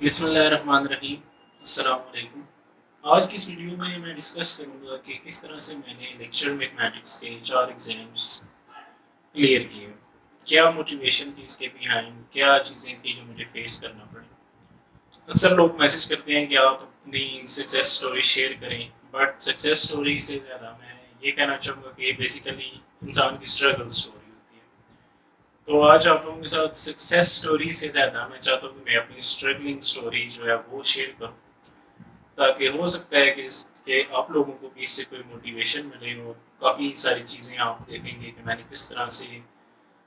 बिस्मिल्लाहिर्रहमानिर्रहीम। अस्सलाम वालेकुम। आज की इस वीडियो में मैं डिस्कस करूंगा कि किस तरह से मैंने लेक्चर मैथमेटिक्स के 4 एग्ज़ाम्स क्लियर किए। क्या मोटिवेशन थी इसके बिहाइंड, क्या चीज़ें थी जो मुझे फेस करना पड़ी। अक्सर लोग मैसेज करते हैं कि आप अपनी सक्सेस स्टोरी शेयर करें, बट सक्सेस स्टोरी से ज़्यादा मैं ये कहना चाहूँगा कि ये बेसिकली इंसान की स्ट्रगल स्टोरी होती है। तो आज आप लोगों के साथ सक्सेस स्टोरी से ज़्यादा मैं चाहता हूँ कि मैं अपनी स्ट्रगलिंग स्टोरी जो है वो शेयर करूँ, ताकि हो सकता है कि आप लोगों को भी इससे कोई मोटिवेशन मिले और काफ़ी सारी चीज़ें आप देखेंगे कि मैंने किस तरह से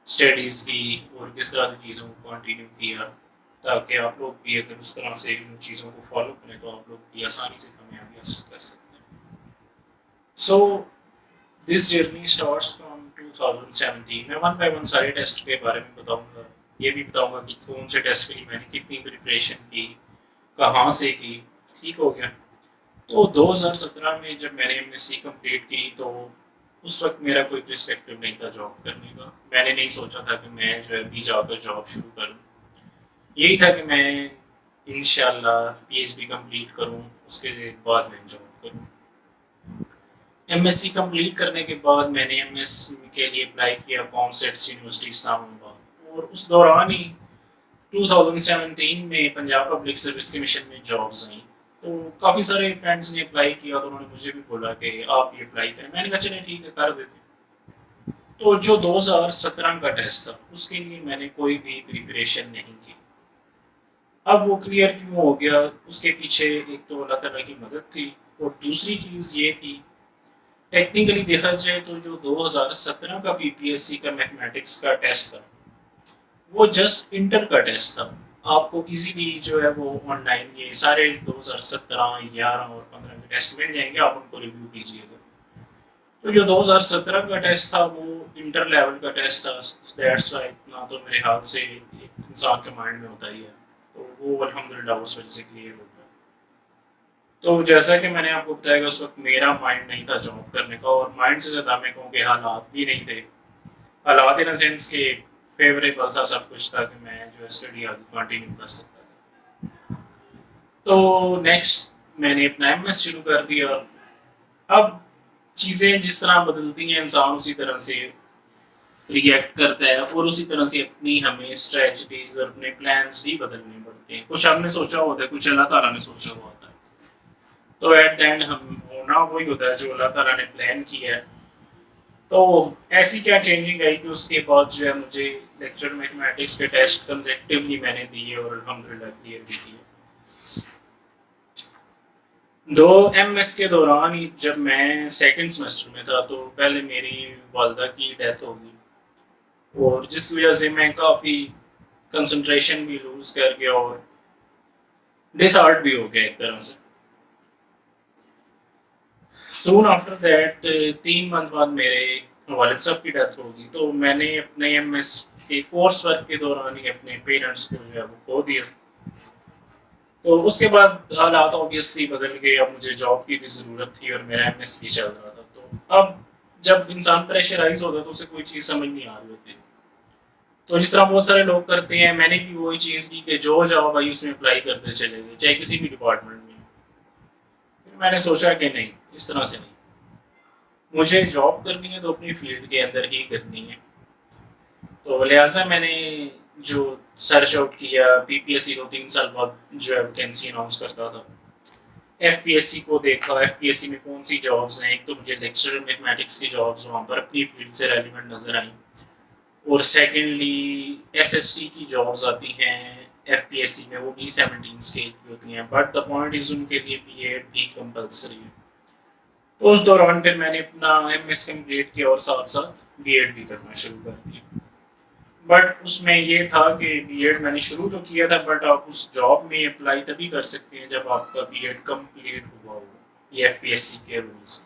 स्टडीज़ की और किस तरह से चीज़ों को कंटिन्यू किया, ताकि आप लोग भी अगर उस तरह से इन चीज़ों को फॉलो करें तो आप लोग भी आसानी से कामयाबी हासिल कर सकते हैं। So this journey starts from 2017। मैं वन बाय वन सारे टेस्ट के बारे में बताऊंगा, ये भी बताऊंगा कि कौन से टेस्ट के लिए मैंने कितनी प्रिपरेशन की, कहाँ से की। ठीक हो गया। तो 2017 में जब मैंने एमएससी कंप्लीट की तो उस वक्त मेरा कोई पर्सपेक्टिव नहीं था जॉब करने का। मैंने नहीं सोचा था कि मैं जो है अभी जाकर जॉब शुरू करूँ। यही था कि मैं इंशाल्लाह पीएचडी कंप्लीट करूँ, उसके बाद मैं जॉब करूँ। एमएससी कंप्लीट करने के बाद मैंने एमएस के लिए अप्लाई किया कॉमसेट्स यूनिवर्सिटी इस्लामाबाद, और उस दौरान ही 2017 में पंजाब पब्लिक सर्विस कमीशन में जॉब्स आई। तो काफ़ी सारे फ्रेंड्स ने अप्लाई किया तो उन्होंने मुझे भी बोला कि आप ये अप्लाई करें। मैंने कहा चले ठीक है, कर देते हैं। तो जो 2017 का टेस्ट था उसके लिए मैंने कोई भी प्रिपरेशन नहीं की। अब वो क्लियर क्यों हो गया, उसके पीछे एक तो अल्लाह ताला की मदद थी, और दूसरी चीज़ ये थी, टेक्निकली देखा जाए तो जो 2017 का पीपीएससी का मैथमेटिक्स का टेस्ट था वो जस्ट इंटर का टेस्ट था। आपको इजीली जो है वो ऑनलाइन ये सारे 2017, 11 और 15 के टेस्ट मिल जाएंगे, आप उनको रिव्यू कीजिएगा। तो जो 2017 का टेस्ट था वो इंटर लेवल का टेस्ट था। दैट्स वाई इतना तो मेरे हाथ से एक इंसान के माइंड में होता ही है। तो वो अल्हम्दुलिल्लाह उस वजह से क्लियर हो गया। तो जैसा कि मैंने आपको बताया कि उस वक्त मेरा माइंड नहीं था जॉब करने का, और माइंड से ज़्यादा मैं कहूँ कि हालात भी नहीं थे। हालात इन सेंस के फेवरेबल सा सब कुछ था कि मैं जो है स्टडी आगे कंटिन्यू कर सकता था। तो नेक्स्ट मैंने अपना एमएस शुरू कर दिया। अब चीज़ें जिस तरह बदलती हैं इंसान उसी तरह से रिएक्ट करता है, और उसी तरह से अपनी हमें स्ट्रेटजीज और अपने प्लान्स भी बदलने पड़ते हैं। कुछ हमने सोचा होता है, कुछ अल्लाह ताला ने सोचा हुआ होता है। तो एट द एंड हम होना वही होता है जो अल्लाह ताला ने प्लान किया है। तो ऐसी क्या चेंजिंग आई कि उसके बाद जो है मुझे लेक्चर मैथमेटिक्स के टेस्ट कंसेक्टिवली मैंने दिए और अल्हम्दुलिल्लाह क्लियर भी किए। दो एमएस के दौरान ही जब मैं सेकंड सेमेस्टर में था तो पहले मेरी वालदा की डेथ हो गई, और जिसकी वजह से मैं काफ़ी कंसंट्रेशन भी लूज कर गया और डिसहार्ट भी हो गया एक तरह से। सून आफ्टर दैट 3 मंथ बाद मेरे वालिद साहब की डेथ होगी, तो मैंने अपने एमएस के कोर्स वर्क के दौरान ही अपने पेरेंट्स को जो है वो खो दिया। तो उसके बाद हालात ऑब्वियसली बदल गए। अब मुझे जॉब की भी ज़रूरत थी और मेरा एमएस भी चल रहा था। तो अब जब इंसान प्रेशराइज होता है तो उसे कोई चीज़ समझ नहीं आ रही होती। तो जिस तरह बहुत सारे लोग करते हैं, मैंने भी वही चीज़ की कि जो जाओ भाई उसमें अप्लाई करते चले गए, चाहे किसी भी डिपार्टमेंट में। फिर मैंने सोचा कि नहीं, इस तरह से नहीं, मुझे जॉब करनी है तो अपनी फील्ड के अंदर ही करनी है। तो लिहाजा मैंने जो सर्च आउट किया, पीपीएससी को 3 साल बाद जो है वैकेंसी अनाउंस करता था, एफपीएससी को देखा, एफपीएससी में कौन सी जॉब्स हैं। एक तो मुझे लेक्चरर मैथमेटिक्स की जॉब्स वहाँ पर अपनी फील्ड से रेलिवेंट नजर आई, और सेकेंडली एसएसटी की जॉब्स आती हैं एफपीएससी में, वो भी 17 स्केल की होती हैं, बट द पॉइंट इज उनके लिए बीएड भी कंपलसरी है। तो उस दौरान फिर मैंने अपना एमएस कंप्लीट किया और साथ साथ बीएड भी करना शुरू कर दिया। बट उसमें ये था कि बीएड मैंने शुरू तो किया था, बट आप उस जॉब में अप्लाई तभी कर सकते हैं जब आपका बीएड कंप्लीट हुआ हो, ये एफपीएससी के रूल्स।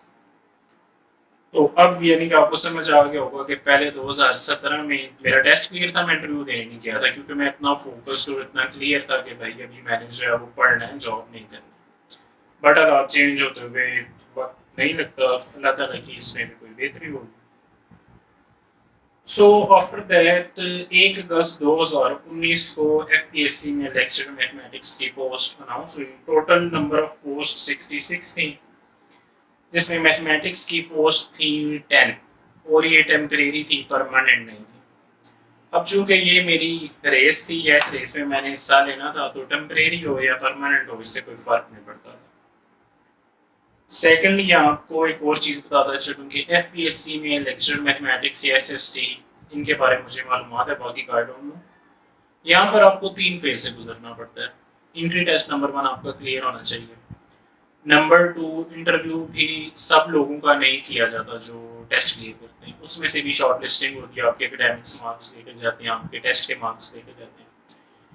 तो अब यानी कि आपको समझ आ गया होगा कि पहले 2017 में मेरा टेस्ट क्लियर था, मैं इंटरव्यू देने नहीं गया था क्योंकि मैं इतना फोकस्ड और इतना क्लियर था कि भाई अभी मैंने जो है वो पढ़ना है, जॉब नहीं करनी। बट हालात चेंज होते हुए वक्त नहीं लगता, अल्लाह ताला की इसमें भी कोई बेहतरी होगी। सो आफ्टर दैट 1 अगस्त 2019 को एफपीएससी में लेक्चर मैथमेटिक्स की पोस्ट अनाउंस हुई। टोटल नंबर ऑफ पोस्ट 66 थी, जिसमें मैथमेटिक्स की पोस्ट थी 10 और ये टेम्परेरी थी, परमानेंट नहीं थी। अब चूंकि ये मेरी रेस थी, या रेस में मैंने हिस्सा लेना था, तो टेम्परेरी हो या परमानेंट हो इससे कोई फर्क नहीं पड़ता था। सेकेंडली आपको एक और चीज़ बताता चलूँ कि एफपीएससी में लेक्चर मैथमेटिक्स या एसएसटी, इनके बारे में मुझे मालूम है, बाकी गाइड ऑन लो। यहाँ पर आपको 3 फेज से गुजरना पड़ता है। इंट्री टेस्ट नंबर 1 आपका क्लियर होना चाहिए। नंबर 2, इंटरव्यू भी सब लोगों का नहीं किया जाता जो टेस्ट क्लियर करते हैं, उसमें से भी शॉर्ट लिस्टिंग होती है, आपके एकेडमिक्स मार्क्स लेकर जाते हैं, आपके टेस्ट के मार्क्स लेकर जाते हैं।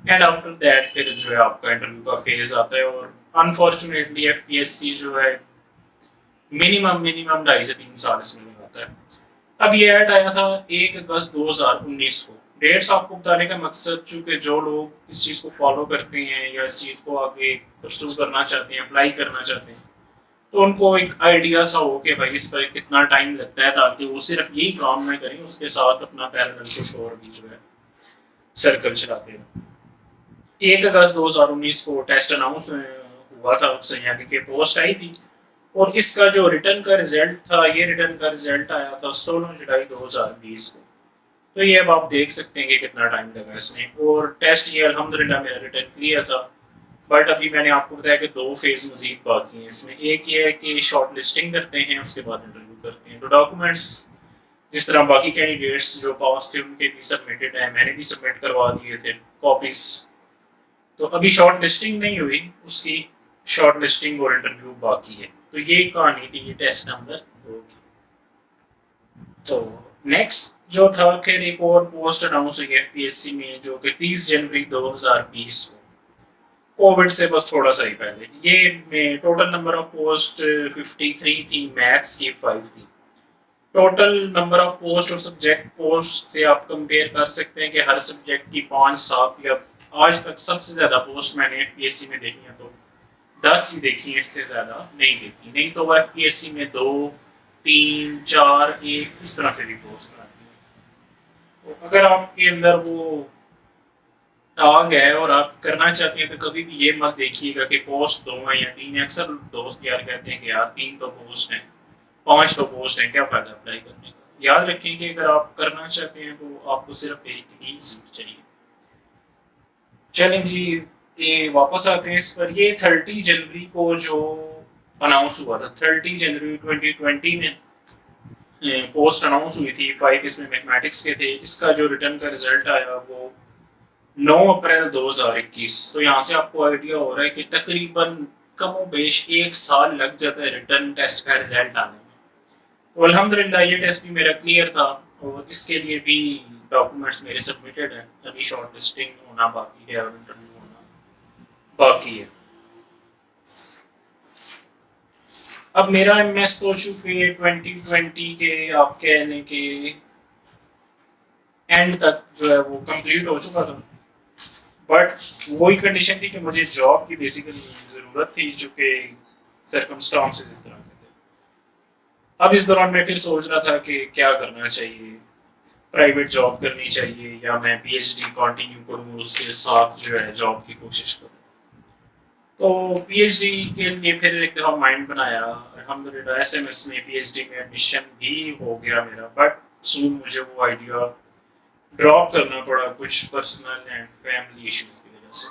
एंड आफ्टर दैट फिर जो है आपका इंटरव्यू का फेज आता है। और अनफॉर्चुनेटली एफपीएससी जो है मिनिमम 2.5 से 3 साल इसमें लगाता है। अब ये ऐड आया था 1 अगस्त 2019 को। डेट्स आपको बताने का मकसद, चूंकि जो लोग इस चीज़ को फॉलो करते हैं या इस चीज़ को आगे परसू करना चाहते हैं, अप्लाई करना चाहते हैं, तो उनको एक आइडिया सा हो कि भाई इस पर कितना टाइम लगता है, ताकि वो सिर्फ यही काम ना करें, उसके साथ अपना पैरेलल कुछ और भी जो है सर्कल चलाते हैं। 1 अगस्त 2019 को टेस्ट अनाउंस हुआ था, उससे यानी कि पोस्ट आई थी, और इसका जो रिटर्न का रिजल्ट था, ये रिटर्न का रिजल्ट आया था 16 जुलाई 2020 को। तो ये अब आप देख सकते हैं कि कितना टाइम लगा इसमें। और टेस्ट ये अल्हम्दुलिल्लाह मेरा रिटर्न क्लियर था। बट अभी मैंने आपको बताया कि 2 फेज मजीद बाकी हैं इसमें। एक ये है कि शॉर्ट लिस्टिंग करते हैं, उसके बाद इंटरव्यू करते हैं। तो डॉक्यूमेंट्स जिस तरह बाकी कैंडिडेट्स जो पास थे उनके भी सबमिटेड है, मैंने भी सबमिट करवा दिए थे कॉपीज। तो अभी शॉर्ट लिस्टिंग नहीं हुई, उसकी शॉर्ट लिस्टिंग और इंटरव्यू बाकी है। तो ये कहानी थी ये टेस्ट नंबर 2 की। तो नेक्स्ट जो था, फिर एक और पोस्ट अनाउंस हुई एफपीएससी में, जो कि 30 जनवरी 2020 को, कोविड से बस थोड़ा सा ही पहले। ये में टोटल नंबर ऑफ पोस्ट 53 थी, मैथ्स की 5 थी। टोटल नंबर ऑफ पोस्ट और सब्जेक्ट पोस्ट से आप कंपेयर कर सकते हैं कि हर सब्जेक्ट की 5-7, या आज तक सबसे ज्यादा पोस्ट मैंने एफपीएससी में देखी है तो 10 ही देखी है, इससे ज्यादा नहीं देखी। नहीं तो एफपीएससी में 2, 3, 4, 1 इस तरह से भी पोस्ट आती है। तो अगर आपके अंदर वो आ गया है और आप करना चाहते हैं, तो कभी भी ये मत देखिएगा कि पोस्ट 2 है या 3 है। अक्सर दोस्त यार कहते हैं कि यार 3 तो पोस्ट है, 5 तो पोस्ट है, क्या फायदा अप्लाई करने का। याद रखिए कि अगर आप करना चाहते हैं तो आपको सिर्फ एक ही सीट चाहिए। चलें जी, ये वापस आते हैं इस पर। ये 30 जनवरी को जो अनाउंस हुआ था, 30 जनवरी 2020 में पोस्ट अनाउंस हुई थी। 5 इसमें मैथमेटिक्स के थे। इसका जो रिटर्न का रिजल्ट आया वो 9 अप्रैल 2021। तो यहाँ से आपको आइडिया हो रहा है कि तकरीबन कम बेश 1 साल लग जाता है रिटर्न टेस्ट का रिजल्ट आने में। तो अल्हम्दुलिल्लाह ये टेस्ट भी मेरा क्लियर था, और इसके लिए भी डॉक्यूमेंट्स मेरे सबमिटेड है। अभी शॉर्ट लिस्टिंग होना बाकी है और इंटरव्यू होना बाकी है। अब मेरा एमएस तो चूंकि 2020 के आप कह लें कि एंड तक जो है वो कंप्लीट हो चुका था। बट वही कंडीशन थी कि मुझे जॉब की बेसिकली ज़रूरत थी, जो कि सर्कमस्टांसेस इस तरह के थे। अब इस दौरान मैं फिर सोच रहा था कि क्या करना चाहिए, प्राइवेट जॉब करनी चाहिए या मैं पीएचडी कंटिन्यू करूँ, उसके साथ जो है जॉब की कोशिश करूँ। तो पीएचडी के लिए फिर एक दफ़ा माइंड बनाया। अल्हम्दुलिल्लाह एसएमएस में पीएचडी में एडमिशन भी हो गया मेरा, बट सून मुझे वो आइडिया ड्रॉप करना पड़ा कुछ पर्सनल एंड फैमिली इश्यूज की वजह से।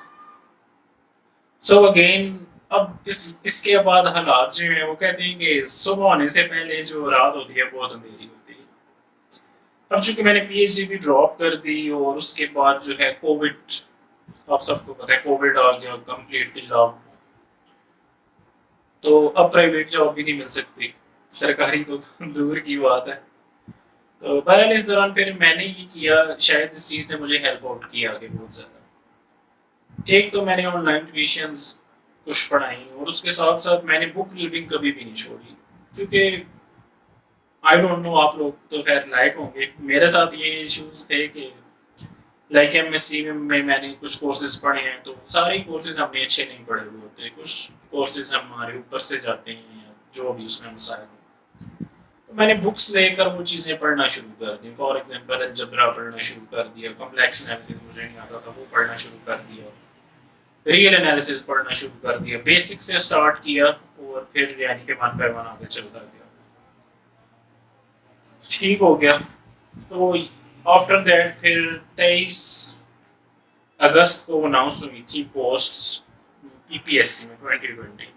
सो अगेन अब इसके बाद हालात जो हैं वो कहते हैं कि सुबह होने से पहले जो रात होती है बहुत अंधेरी होती है। अब चूंकि मैंने पीएचडी भी ड्रॉप कर दी और उसके बाद जो है कोविड, आप सबको पता है कोविड आ गया, कंप्लीटली लॉकडाउन। तो अब प्राइवेट जॉब भी नहीं मिल सकती, सरकारी तो दूर की बात है। तो बहरहाल इस दौरान फिर मैंने ये किया, शायद इस चीज़ ने मुझे हेल्प आउट किया आगे बहुत ज़्यादा। एक तो मैंने ऑनलाइन ट्यूशंस कुछ पढ़ाई, और उसके साथ साथ मैंने बुक रीडिंग कभी भी नहीं छोड़ी। क्योंकि आई डोंट नो, आप लोग तो खैर लायक होंगे, मेरे साथ ये इश्यूज थे कि लाइक एमएससी में मैंने कुछ कोर्सेज पढ़े हैं, तो सारे कोर्सेज हमने अच्छे नहीं पढ़े हुए होते, कुछ कोर्सेज हमारे ऊपर से जाते हैं, जो भी उसमें मसाइल। तो मैंने बुक्स लेकर वो चीज़ें पढ़ना शुरू कर दी। फॉर एग्जांपल अलजेब्रा पढ़ना शुरू कर दिया, कॉम्प्लेक्स एनालिसिस मुझे नहीं आता था वो पढ़ना शुरू कर दिया, रियल एनालिसिस पढ़ना शुरू कर दिया, बेसिक से स्टार्ट किया और फिर यानी कि वन बाय वन आगे चलता गया। ठीक हो गया। तो आफ्टर दैट फिर 23 अगस्त को अनाउंस हुई थी पोस्ट पीपीएससी में 2020।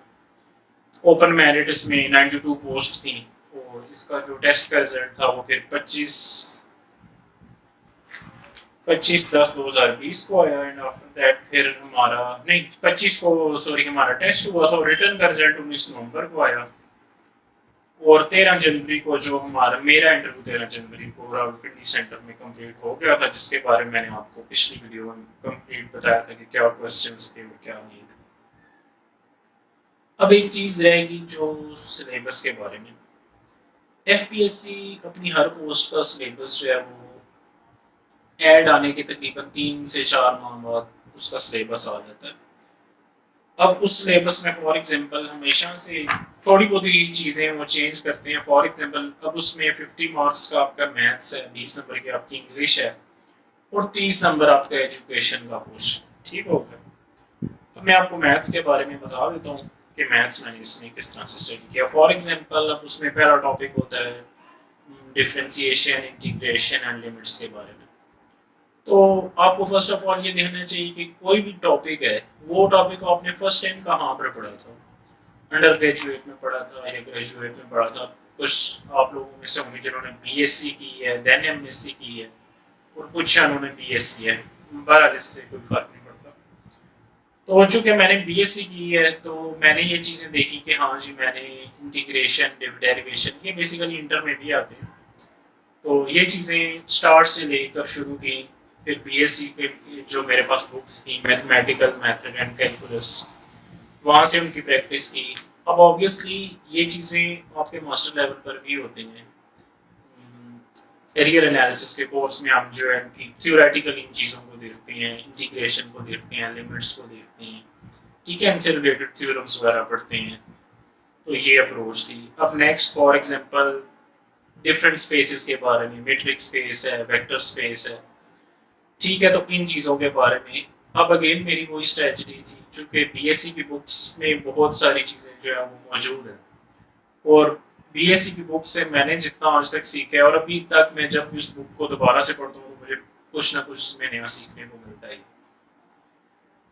ओपन मेरिट इसमें 92 पोस्ट थी और इसका जो टेस्ट का रिजल्ट था वो फिर 25/10/2020 को आया। एंड आफ्टर दैट फिर हमारा नहीं 25 को सॉरी हमारा टेस्ट हुआ था और रिटर्न का रिजल्ट 19 नवंबर को आया। और 13 जनवरी को जो हमारा मेरा इंटरव्यू 13 जनवरी को रावलपिंडी सेंटर में कंप्लीट हो गया था, जिसके बारे में मैंने आपको पिछली वीडियो में कंप्लीट बताया था कि क्या क्वेश्चंस थे और क्या नहीं थे। अब एक चीज रहेगी जो सिलेबस के बारे में। एफपीएससी अपनी हर पोस्ट का सिलेबस जो है वो ऐड आने के तकरीबन 3 से 4 माह बाद उसका सिलेबस आ जाता है। अब उस सिलेबस में फॉर एग्जांपल हमेशा से थोड़ी बहुत ही चीज़ें वो चेंज करते हैं। फॉर एग्जांपल अब उसमें 50 मार्क्स का आपका मैथ्स है, 20 नंबर की आपकी इंग्लिश है और 30 नंबर आपका एजुकेशन का पोर्शन। ठीक हो गया। तो मैं आपको मैथ्स के बारे में बता देता हूँ कि मैथ्स मैंने इसमें किस तरह से स्टडी किया। फॉर एग्जांपल अब उसमें पहला टॉपिक होता है डिफरेंशिएशन, इंटीग्रेशन एंड लिमिट्स के बारे में। तो आपको फर्स्ट ऑफ ऑल ये देखना चाहिए कि कोई भी टॉपिक है वो टॉपिक आपने फर्स्ट टाइम कहाँ पर पढ़ा था। अंडर ग्रेजुएट में पढ़ा था या ग्रेजुएट में पढ़ा था। कुछ आप लोगों में से होंगे जिन्होंने बीएससी की है, देन एमएससी की है और कुछ उन्होंने बीएससी है। बहरहाल इससे कोई फर्क नहीं पड़ता। तो चूंकि मैंने बीएससी की है तो मैंने ये चीज़ें देखी कि हाँ जी मैंने इंटीग्रेशन, डेरिवेशन, ये बेसिकली इंटर में भी आते हैं। तो ये चीज़ें स्टार्ट से लेकर शुरू की। फिर बीएससी के जो मेरे पास बुक्स थी मैथमेटिकल मेथड एंड कैलकुलस, वहाँ से उनकी प्रैक्टिस की। अब ऑब्वियसली ये चीज़ें आपके मास्टर लेवल पर भी होती हैं। रियल एनालिसिस के कोर्स में आप जो है कि थ्योरेटिकल इन चीज़ों को देखते हैं, इंटीग्रेशन को देखते हैं, लिमिट्स को देखते हैं, ठीक है, इनसे रिलेटेड थ्योरम्स वगैरह पढ़ते हैं। तो ये अप्रोच थी। अब next for example different spaces के बारे में, मैट्रिक स्पेस है, वेक्टर स्पेस है, ठीक है, तो इन चीज़ों के बारे में अब अगेन मेरी वही स्ट्रेटजी थी। चूँकि बीएससी की बुक्स में बहुत सारी चीज़ें जो है वो मौजूद है और बीएससी की बुक से मैंने जितना आज तक सीखा है और अभी तक मैं जब भी उस बुक को दोबारा से पढ़ता हूँ तो मुझे कुछ ना कुछ उसमें नया सीखने को मिलता है।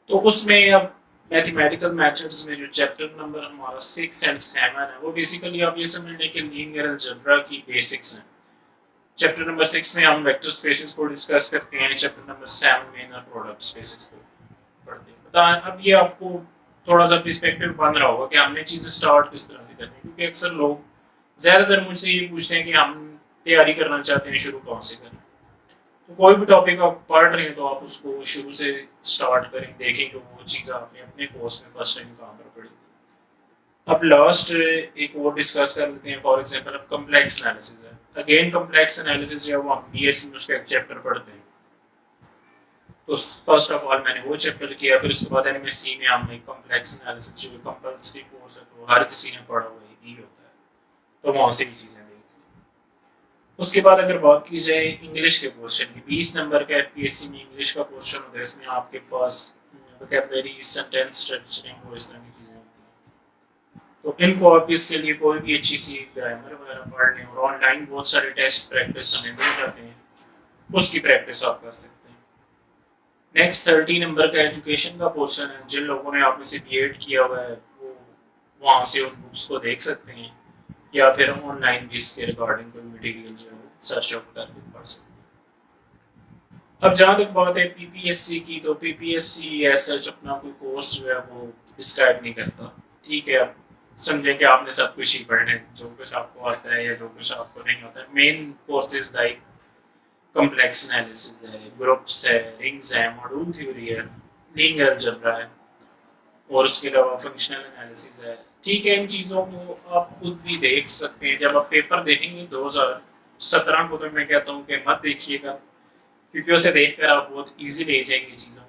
तो उसमें अब मैथमेटिकल मेथड्स में जो चैप्टर नंबर हमारा 6 एंड 7 है वो बेसिकली आप ये समझ लें कि लीनियर अलजेब्रा की बेसिक्स हैं। चैप्टर नंबर 6 में हम वेक्टर स्पेसेस को डिस्कस करते हैं, चैप्टर नंबर 7 में इनर प्रोडक्ट स्पेसेस को पढ़ते हैं। बताएं अब ये आपको थोड़ा सा पर्सपेक्टिव बन रहा होगा कि हमने चीज़ें स्टार्ट किस तरह से करनी है, क्योंकि अक्सर लोग ज़्यादातर मुझसे ये पूछते हैं कि हम तैयारी करना चाहते हैं, शुरू कौन से करें। तो कोई भी टॉपिक आप पढ़ रहे हैं तो आप उसको शुरू से स्टार्ट करें, देखें कि वो चीज़ आपने अपने कोर्स में फर्स्ट टाइम कहाँ पर पढ़ी। अब लास्ट एक और डिस्कस कर लेते हैं। फॉर एग्जांपल अब कॉम्प्लेक्स एनालिसिस है। अगेन कॉम्प्लेक्स एनालिसिस जो है वो हम बीएससी में उसका एक चैप्टर पढ़ते हैं। तो फर्स्ट ऑफ ऑल मैंने वो चैप्टर किया, फिर उसके बाद एमएससी में हमने कॉम्प्लेक्स एनालिसिस जो कंपल्सरी कोर्स है तो हर किसी ने पढ़ा हुआ ही होता है, तो वहाँ से भी चीज़ें देखी। उसके बाद अगर बात की जाए इंग्लिश के पोर्शन की, 20 नंबर का एफपीएससी में इंग्लिश का पोर्शन होता है। इसमें आपके पास वोकैबुलरी, सेंटेंस स्ट्रक्चरिंग और इस तरह की चीज़ें होती हैं। तो इनको आप इसके लिए कोई भी अच्छी सी ग्रामर वगैरह पढ़ लें और ऑनलाइन बहुत सारे टेस्ट प्रैक्टिस हमें मिल जाते हैं, उसकी प्रैक्टिस आप कर सकते हैं। नेक्स्ट 30 नंबर का एजुकेशन का पोर्शन है। जिन लोगों ने आप में से बीएड किया हुआ है वो वहाँ से उन बुक्स को देख सकते हैं या फिर ऑनलाइन भी इसके रिगार्डिंग कोई मटेरियल जो है वो सर्च आउट करके पढ़ सकते हैं। अब जहाँ तक बात है पीपीएससी की, तो पीपीएससी एज सच अपना कोई कोर्स जो है वो डिस्क्राइब नहीं करता। ठीक है, अब समझें कि आपने सब कुछ ही पढ़ना है, जो कुछ आपको आता है या जो कुछ आपको नहीं आता है। Main courses like complex analysis है, ग्रुप्स है, रिंग्स है, मॉड्यूल थ्योरी है, लीनियर अलजेब्रा है और उसके अलावा फंक्शनल एनालिसिस है। ठीक है, इन चीज़ों को आप खुद भी देख सकते हैं। जब आप पेपर देखेंगे 2017 को, तो मैं कहता हूँ कि मत देखिएगा, क्योंकि उसे देखकर आप बहुत ईजी ले जाएंगे चीज़ों को।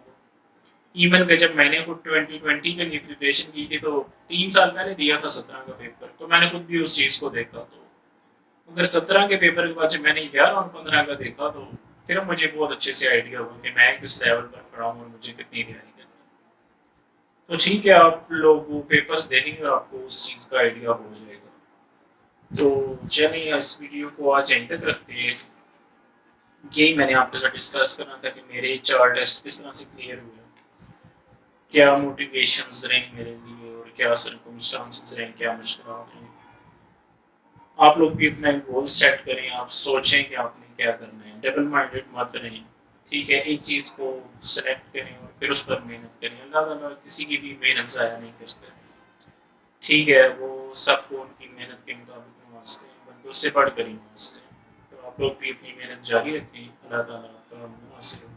इवन कि जब मैंने खुद 2020 के लिए प्रिपरेशन की थी तो 3 साल पहले दिया था 17 का पेपर, तो मैंने खुद भी उस चीज़ को देखा। तो अगर 17 के पेपर के बाद जब मैंने 11 और 15 का देखा तो फिर मुझे बहुत अच्छे से आइडिया हुआ कि मैं किस लेवल पर खड़ा हूँ और मुझे कितनी तैयारी करनी है। तो ठीक है, आप लोग वो पेपर्स देखेंगे और आपको उस चीज़ का आइडिया हो जाएगा। तो चलिए इस वीडियो को आज यहीं तक रखते हैं। यही मैंने आपके साथ डिस्कस करना था कि मेरे 4 टेस्ट किस तरह से क्लियर हुए, क्या मोटिवेशंस रहे मेरे लिए और क्या सर्कमस्टांसेस रहे, क्या मुश्किल रहे। आप लोग भी अपना गोल सेट करें, आप सोचें कि आपने क्या करना है, डबल माइंडेड मत रहें। ठीक है, एक चीज़ को सेलेक्ट करें और फिर उस पर मेहनत करें। अल्लाह ताला किसी की भी मेहनत ज़ाया नहीं करता। ठीक है, वो सबको उनकी मेहनत के मुताबिक नवाजते हैं, बल्कि उससे बढ़कर ही नवाजते हैं। तो आप लोग भी अपनी मेहनत जारी रखें। अल्लाह ताला आपका मुनासिब